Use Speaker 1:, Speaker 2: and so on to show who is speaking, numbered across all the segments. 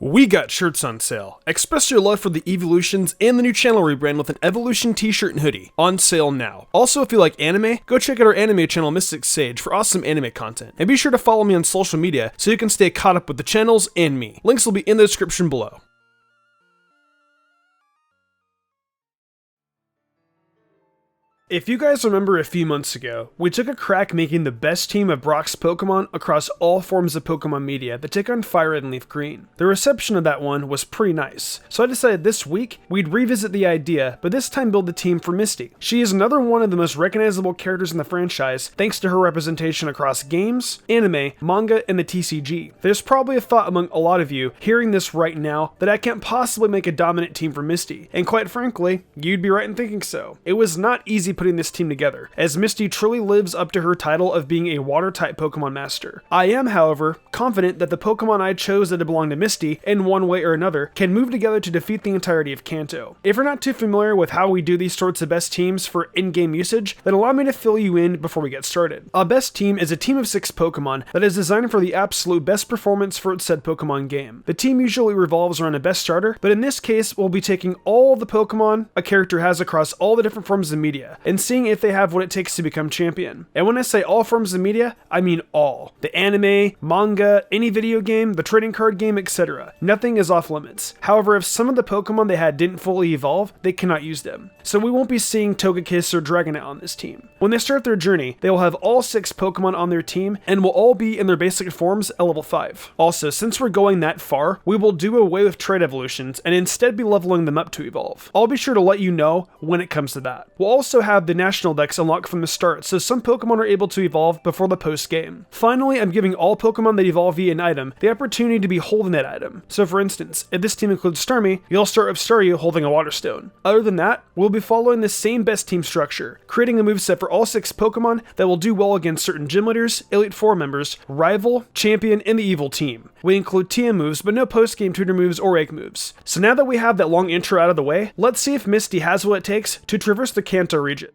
Speaker 1: We got shirts on sale. Express your love for the evolutions and the new channel rebrand with an evolution t-shirt and hoodie. On sale now. Also, if you like anime, go check out our anime channel Mystic Sage for awesome anime content. And be sure to follow me on social media so you can stay caught up with the channels and me. Links will be in the description below. If you guys remember a few months ago, we took a crack making the best team of Brock's Pokemon across all forms of Pokemon media that take on FireRed and LeafGreen. The reception of that one was pretty nice, so I decided this week we'd revisit the idea, but this time build the team for Misty. She is another one of the most recognizable characters in the franchise thanks to her representation across games, anime, manga, and the TCG. There's probably a thought among a lot of you hearing this right now that I can't possibly make a dominant team for Misty, and quite frankly, you'd be right in thinking so. It was not easy putting this team together, as Misty truly lives up to her title of being a water-type Pokemon master. I am, however, confident that the Pokemon I chose that belong to Misty, in one way or another, can move together to defeat the entirety of Kanto. If you're not too familiar with how we do these sorts of best teams for in-game usage, then allow me to fill you in before we get started. A best team is a team of 6 Pokemon that is designed for the absolute best performance for its said Pokemon game. The team usually revolves around a best starter, but in this case, we'll be taking all the Pokemon a character has across all the different forms of media, and seeing if they have what it takes to become champion. And when I say all forms of media, I mean all. The anime, manga, any video game, the trading card game, etc. Nothing is off limits. However, if some of the Pokemon they had didn't fully evolve, they cannot use them. So we won't be seeing Togekiss or Dragonite on this team. When they start their journey, they will have all 6 Pokemon on their team and will all be in their basic forms at level 5. Also, since we're going that far, we will do away with trait evolutions and instead be leveling them up to evolve. I'll be sure to let you know when it comes to that. We'll also have the national decks unlocked from the start, so some Pokemon are able to evolve before the post-game. Finally, I'm giving all Pokemon that evolve via an item the opportunity to be holding that item. So for instance, if this team includes Starmie, you'll start with Staryu holding a Water Stone. Other than that, we'll be following the same best team structure, creating a moveset for all 6 Pokemon that will do well against certain gym leaders, Elite Four members, Rival, Champion, and the Evil team. We include TM moves, but no post-game tutor moves or egg moves. So now that we have that long intro out of the way, let's see if Misty has what it takes to traverse the Kanto region.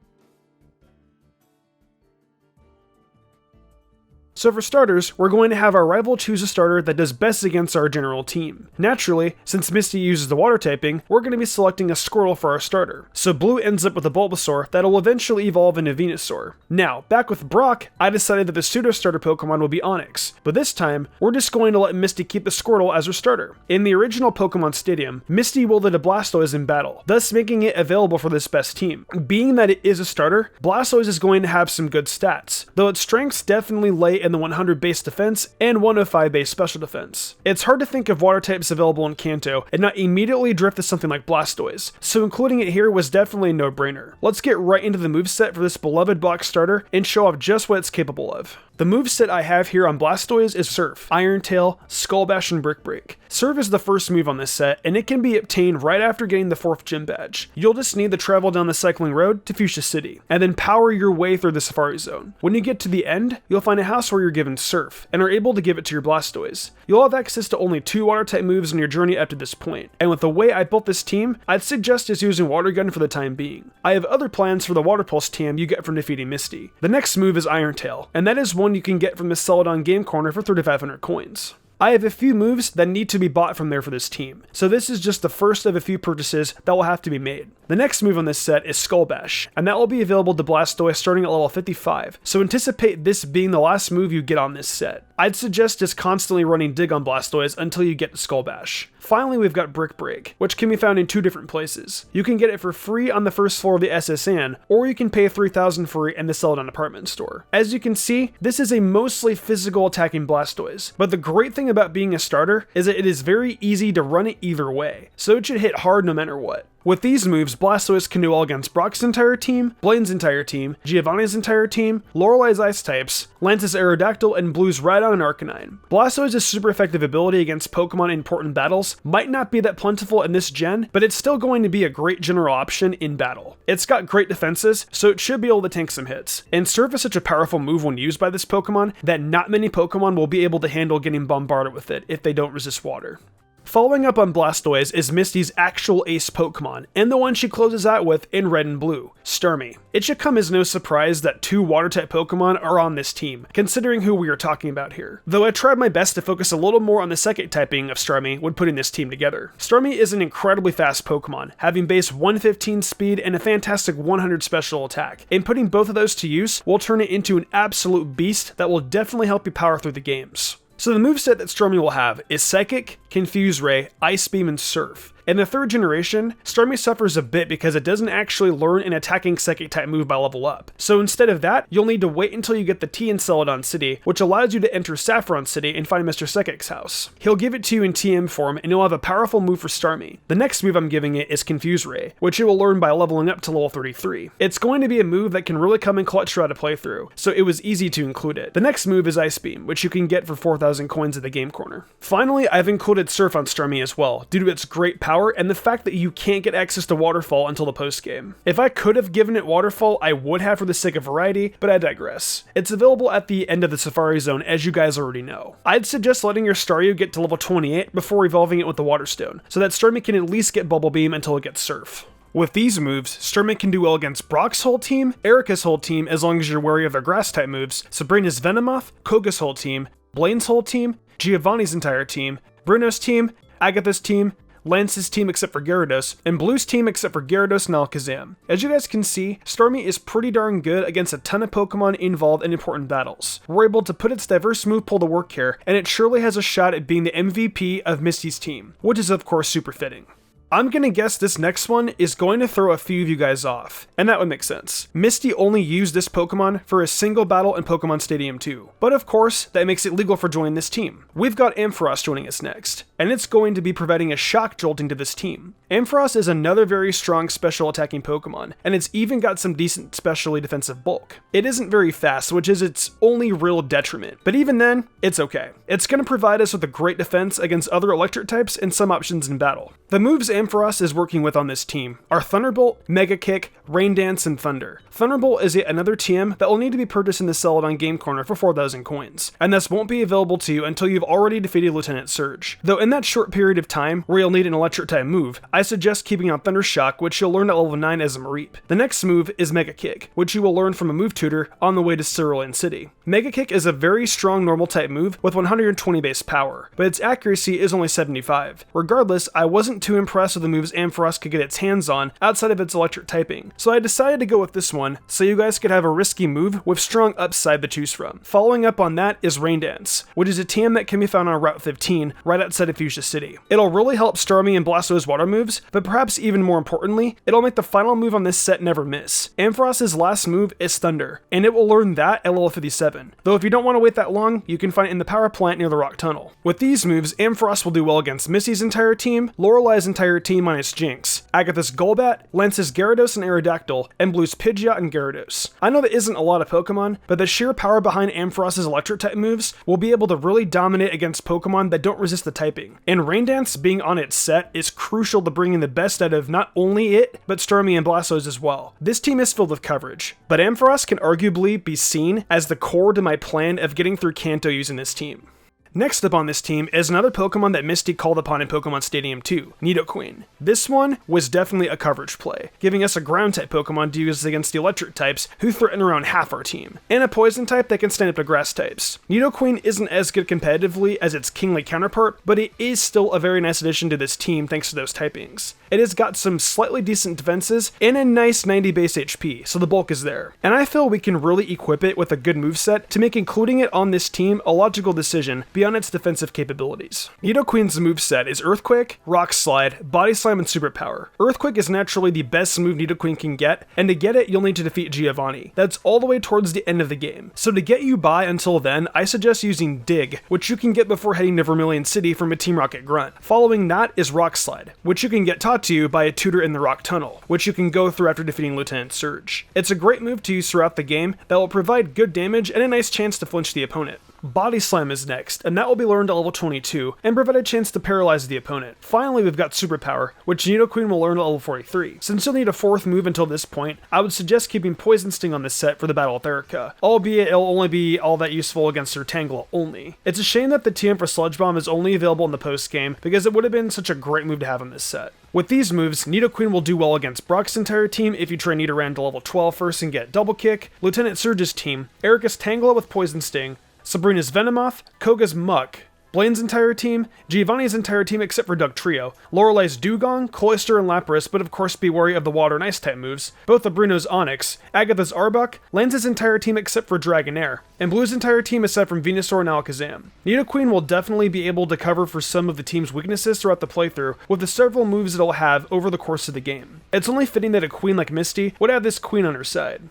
Speaker 1: So for starters, we're going to have our rival choose a starter that does best against our general team. Naturally, since Misty uses the water typing, we're going to be selecting a Squirtle for our starter. So Blue ends up with a Bulbasaur that'll eventually evolve into Venusaur. Now, back with Brock, I decided that the pseudo-starter Pokemon will be Onix, but this time, we're just going to let Misty keep the Squirtle as her starter. In the original Pokemon Stadium, Misty wielded a Blastoise in battle, thus making it available for this best team. Being that it is a starter, Blastoise is going to have some good stats, though its strengths definitely lay in the 100 base defense and 105 base special defense. It's hard to think of water types available in Kanto and not immediately drift to something like Blastoise, so including it here was definitely a no-brainer. Let's get right into the moveset for this beloved block starter and show off just what it's capable of. The moveset I have here on Blastoise is Surf, Iron Tail, Skull Bash, and Brick Break. Surf is the first move on this set, and it can be obtained right after getting the 4th gym badge. You'll just need to travel down the cycling road to Fuchsia City, and then power your way through the Safari Zone. When you get to the end, you'll find a house where you're given Surf, and are able to give it to your Blastoise. You'll have access to only 2 water-type moves on your journey up to this point, and with the way I built this team, I'd suggest just using Water Gun for the time being. I have other plans for the Water Pulse TM you get from defeating Misty. The next move is Iron Tail, and that is one you can get from the Celadon Game Corner for 3,500 coins. I have a few moves that need to be bought from there for this team, so this is just the first of a few purchases that will have to be made. The next move on this set is Skull Bash, and that will be available to Blastoise starting at level 55, so anticipate this being the last move you get on this set. I'd suggest just constantly running Dig on Blastoise until you get to Skull Bash. Finally, we've got Brick Break, which can be found in 2 different places. You can get it for free on the first floor of the SSN, or you can pay $3,000 for it in the Celadon department store. As you can see, this is a mostly physical attacking Blastoise, but the great thing about being a starter is that it is very easy to run it either way, so it should hit hard no matter what. With these moves, Blastoise can do well against Brock's entire team, Blaine's entire team, Giovanni's entire team, Lorelei's Ice types, Lance's Aerodactyl, and Blue's Rhydon and Arcanine. Blastoise's super effective ability against Pokemon in important battles might not be that plentiful in this gen, but it's still going to be a great general option in battle. It's got great defenses, so it should be able to tank some hits. And Surf is such a powerful move when used by this Pokemon that not many Pokemon will be able to handle getting bombarded with it if they don't resist water. Following up on Blastoise is Misty's actual ace Pokemon, and the one she closes out with in Red and Blue, Starmie. It should come as no surprise that 2 Water-type Pokemon are on this team, considering who we are talking about here. Though I tried my best to focus a little more on the second typing of Starmie when putting this team together. Starmie is an incredibly fast Pokemon, having base 115 speed and a fantastic 100 special attack, and putting both of those to use will turn it into an absolute beast that will definitely help you power through the games. So the moveset that Starmie will have is Psychic, Confuse Ray, Ice Beam, and Surf. In the 3rd generation, Starmie suffers a bit because it doesn't actually learn an attacking Psychic type move by level up. So instead of that, you'll need to wait until you get the T in Celadon City, which allows you to enter Saffron City and find Mr. Psychic's house. He'll give it to you in TM form, and you'll have a powerful move for Starmie. The next move I'm giving it is Confuse Ray, which it will learn by leveling up to level 33. It's going to be a move that can really come in clutch throughout a playthrough, so it was easy to include it. The next move is Ice Beam, which you can get for 4,000 coins at the game corner. Finally, I've included Surf on Starmie as well, due to its great power and the fact that you can't get access to Waterfall until the post-game. If I could have given it Waterfall, I would have for the sake of variety, but I digress. It's available at the end of the Safari Zone, as you guys already know. I'd suggest letting your Staryu get to level 28 before evolving it with the Water Stone, so that Starmie can at least get Bubble Beam until it gets Surf. With these moves, Starmie can do well against Brock's whole team, Erica's whole team as long as you're wary of their Grass-type moves, Sabrina's Venomoth, Koga's whole team, Blaine's whole team, Giovanni's entire team, Bruno's team, Agatha's team, Lance's team except for Gyarados, and Blue's team except for Gyarados and Alakazam. As you guys can see, Starmie is pretty darn good against a ton of Pokemon involved in important battles. We're able to put its diverse move pool to work here, and it surely has a shot at being the MVP of Misty's team, which is of course super fitting. I'm gonna guess this next one is going to throw a few of you guys off, and that would make sense. Misty only used this Pokemon for a single battle in Pokemon Stadium 2, but of course, that makes it legal for joining this team. We've got Ampharos joining us next, and it's going to be providing a shock jolting to this team. Ampharos is another very strong special attacking Pokemon, and it's even got some decent specially defensive bulk. It isn't very fast, which is its only real detriment, but even then, it's okay. It's gonna provide us with a great defense against other electric types and some options in battle. The moves Ampharos is working with on this team are Thunderbolt, Mega Kick, Rain Dance, and Thunder. Thunderbolt is yet another TM that will need to be purchased in the Celadon Game Corner for 4,000 coins, and this won't be available to you until you've already defeated Lieutenant Surge. Though in that short period of time where you'll need an electric type move, I suggest keeping on Thunder Shock, which you'll learn at level 9 as a Mareep. The next move is Mega Kick, which you will learn from a move tutor on the way to Cerulean City. Mega Kick is a very strong normal type move with 120 base power, but its accuracy is only 75. Regardless, I wasn't too impressed with the moves Ampharos could get its hands on outside of its electric typing, so I decided to go with this one so you guys could have a risky move with strong upside to choose from. Following up on that is Rain Dance, which is a TM that can be found on Route 15 right outside of Fuchsia City. It'll really help Starmie and Blastoise water moves, but perhaps even more importantly, it'll make the final move on this set never miss. Ampharos' last move is Thunder, and it will learn that at level 57. Though if you don't want to wait that long, you can find it in the power plant near the Rock Tunnel. With these moves, Ampharos will do well against Misty's entire team, Lorelei's entire team minus Jinx, Agatha's Golbat, Lance's Gyarados and Aerodactyl, and Blue's Pidgeot and Gyarados. I know that isn't a lot of Pokemon, but the sheer power behind Ampharos' electric type moves will be able to really dominate against Pokemon that don't resist the typing. And Rain Dance being on its set is crucial to bringing the best out of not only it, but Starmie and Blastoise as well. This team is filled with coverage, but Ampharos can arguably be seen as the core to my plan of getting through Kanto using this team. Next up on this team is another Pokemon that Misty called upon in Pokemon Stadium 2, Nidoqueen. This one was definitely a coverage play, giving us a ground-type Pokemon to use against the electric types who threaten around half our team, and a poison type that can stand up to grass types. Nidoqueen isn't as good competitively as its kingly counterpart, but it is still a very nice addition to this team thanks to those typings. It has got some slightly decent defenses and a nice 90 base HP, so the bulk is there. And I feel we can really equip it with a good moveset to make including it on this team a logical decision beyond its defensive capabilities. Nidoqueen's moveset is Earthquake, Rock Slide, Body Slam, and Superpower. Earthquake is naturally the best move Nidoqueen can get, and to get it you'll need to defeat Giovanni. That's all the way towards the end of the game. So to get you by until then, I suggest using Dig, which you can get before heading to Vermilion City from a Team Rocket Grunt. Following that is Rock Slide, which you can get taught to you by a tutor in the Rock Tunnel, which you can go through after defeating Lieutenant Surge. It's a great move to use throughout the game that will provide good damage and a nice chance to flinch the opponent. Body Slam is next, and that will be learned at level 22, and provide a chance to paralyze the opponent. Finally, we've got Superpower, which Nidoqueen will learn at level 43. Since you'll need a 4th move until this point, I would suggest keeping Poison Sting on this set for the Battle with Erica, albeit it'll only be all that useful against her Tangela only. It's a shame that the TM for Sludge Bomb is only available in the post-game, because it would have been such a great move to have in this set. With these moves, Nidoqueen will do well against Brock's entire team if you try Nidoran to level 12 first and get Double Kick, Lieutenant Surge's team, Erica's Tangela with Poison Sting, Sabrina's Venomoth, Koga's Muck, Blaine's entire team, Giovanni's entire team except for Dugtrio, Lorelei's Dugong, Cloyster, and Lapras, but of course be wary of the Water and Ice type moves, both of Bruno's Onix, Agatha's Arbok, Lance's entire team except for Dragonair, and Blue's entire team aside from Venusaur and Alakazam. Nidoqueen will definitely be able to cover for some of the team's weaknesses throughout the playthrough with the several moves it'll have over the course of the game. It's only fitting that a queen like Misty would have this queen on her side.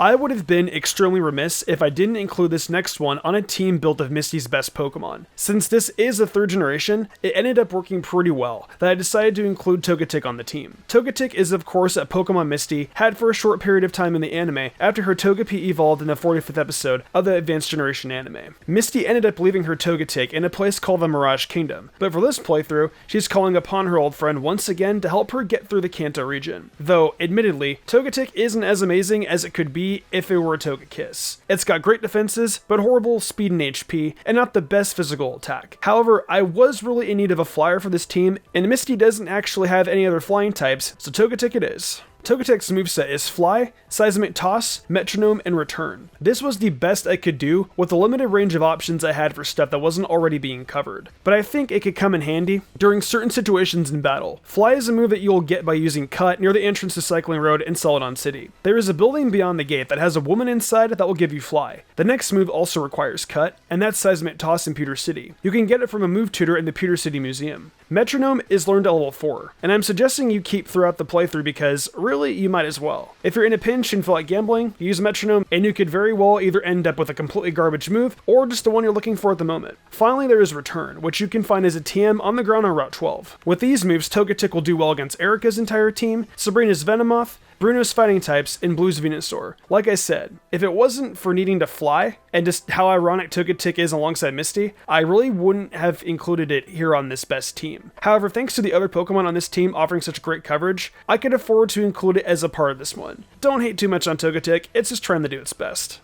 Speaker 1: I would have been extremely remiss if I didn't include this next one on a team built of Misty's best Pokemon. Since this is a 3rd generation, it ended up working pretty well that I decided to include Togetic on the team. Togetic is of course a Pokemon Misty had for a short period of time in the anime after her Togepi evolved in the 45th episode of the Advanced Generation anime. Misty ended up leaving her Togetic in a place called the Mirage Kingdom, but for this playthrough, she's calling upon her old friend once again to help her get through the Kanto region. Though, admittedly, Togetic isn't as amazing as it could be if it were a Togekiss. It's got great defenses, but horrible speed and HP, and not the best physical attack. However, I was really in need of a flyer for this team, and Misty doesn't actually have any other flying types, so Togetic it is. Togetic's moveset is Fly, Seismic Toss, Metronome, and Return. This was the best I could do with the limited range of options I had for stuff that wasn't already being covered, but I think it could come in handy during certain situations in battle. Fly is a move that you'll get by using Cut near the entrance to Cycling Road in Celadon City. There is a building beyond the gate that has a woman inside that will give you Fly. The next move also requires Cut, and that's Seismic Toss in Pewter City. You can get it from a move tutor in the Pewter City Museum. Metronome is learned at level 4, and I'm suggesting you keep throughout the playthrough because, really, you might as well. If you're in a pinch and feel like gambling, use Metronome, and you could very well either end up with a completely garbage move, or just the one you're looking for at the moment. Finally, there is Return, which you can find as a TM on the ground on Route 12. With these moves, Togetic will do well against Erica's entire team, Sabrina's Venomoth, Bruno's fighting types, and Blue's Venusaur. Like I said, if it wasn't for needing to fly, and just how ironic Togetic is alongside Misty, I really wouldn't have included it here on this best team. However, thanks to the other Pokemon on this team offering such great coverage, I could afford to include it as a part of this one. Don't hate too much on Togetic, it's just trying to do its best.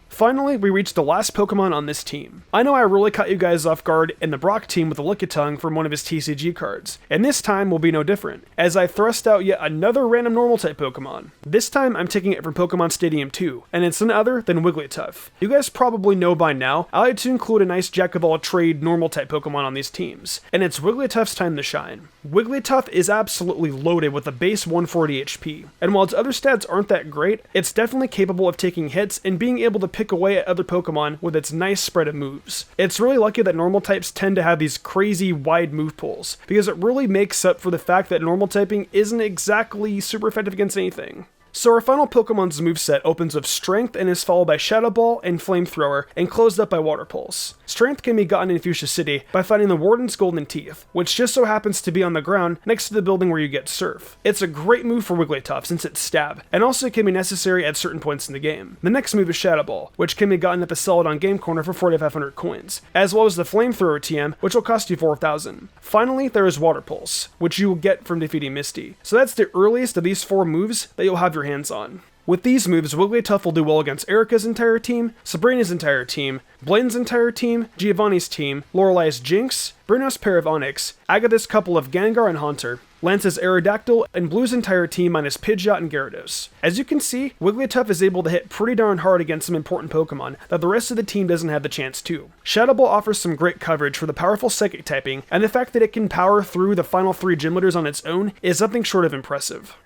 Speaker 1: Finally, we reached the last Pokemon on this team. I know I really caught you guys off guard in the Brock team with a Lickitung from one of his TCG cards, and this time will be no different, as I thrust out yet another random normal-type Pokemon. This time, I'm taking it from Pokemon Stadium 2, and it's none other than Wigglytuff. You guys probably know by now, I like to include a nice jack-of-all-trade normal-type Pokemon on these teams, and it's Wigglytuff's time to shine. Wigglytuff is absolutely loaded with a base 140 HP, and while its other stats aren't that great, it's definitely capable of taking hits and being able to pick away at other Pokemon with its nice spread of moves. It's really lucky that normal types tend to have these crazy wide move pools, because it really makes up for the fact that normal typing isn't exactly super effective against anything. So our final Pokemon's moveset opens with Strength and is followed by Shadow Ball and Flamethrower and closed up by Water Pulse. Strength can be gotten in Fuchsia City by finding the Warden's Golden Teeth, which just so happens to be on the ground next to the building where you get Surf. It's a great move for Wigglytuff since it's Stab, and also can be necessary at certain points in the game. The next move is Shadow Ball, which can be gotten at the Celadon Game Corner for 4,500 coins, as well as the Flamethrower TM, which will cost you 4,000. Finally, there is Water Pulse, which you will get from defeating Misty. So that's the earliest of these 4 moves that you'll have your hands on. With these moves, Wigglytuff will do well against Erica's entire team, Sabrina's entire team, Blaine's entire team, Giovanni's team, Lorelei's Jinx, Bruno's pair of Onix, Agatha's couple of Gengar and Haunter, Lance's Aerodactyl, and Blue's entire team minus Pidgeot and Gyarados. As you can see, Wigglytuff is able to hit pretty darn hard against some important Pokemon that the rest of the team doesn't have the chance to. Shadow Ball offers some great coverage for the powerful Psychic typing, and the fact that it can power through the final 3 Gym Leaders on its own is something short of impressive.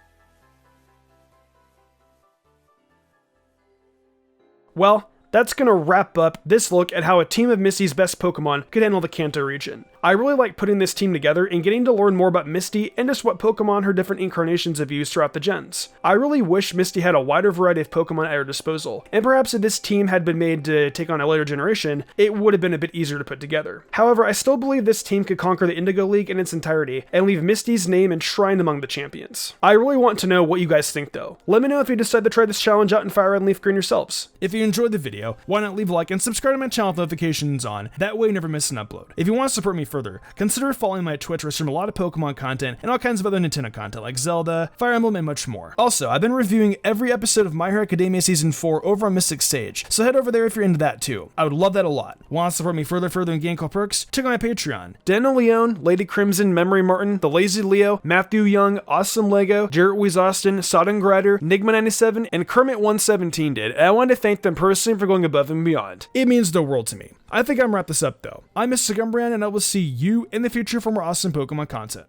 Speaker 1: Well, that's gonna wrap up this look at how a team of Misty's best Pokemon could handle the Kanto region. I really like putting this team together and getting to learn more about Misty and just what Pokemon her different incarnations have used throughout the gens. I really wish Misty had a wider variety of Pokemon at her disposal, and perhaps if this team had been made to take on a later generation, it would have been a bit easier to put together. However, I still believe this team could conquer the Indigo League in its entirety and leave Misty's name enshrined among the champions. I really want to know what you guys think though. Let me know if you decide to try this challenge out in FireRed and LeafGreen yourselves. If you enjoyed the video, why not leave a like and subscribe to my channel with notifications on, that way you never miss an upload. If you want to support me further, consider following my Twitch where I stream a lot of Pokemon content and all kinds of other Nintendo content like Zelda, Fire Emblem, and much more. Also, I've been reviewing every episode of My Hero Academia Season 4 over on Mystic Sage, so head over there if you're into that too. I would love that a lot. Want to support me further in game call perks? Check out my Patreon. Daniel Leone, Lady Crimson, Memory Martin, The Lazy Leo, Matthew Young, Awesome Lego, Jarrett Weiss Austin, Sodden Grider, Nigma97, and Kermit117 did, and I wanted to thank them personally for going above and beyond. It means the world to me. I think I'm gonna wrap this up though. I'm Mr. Gumbrand, and I will see you in the future for more awesome Pokemon content.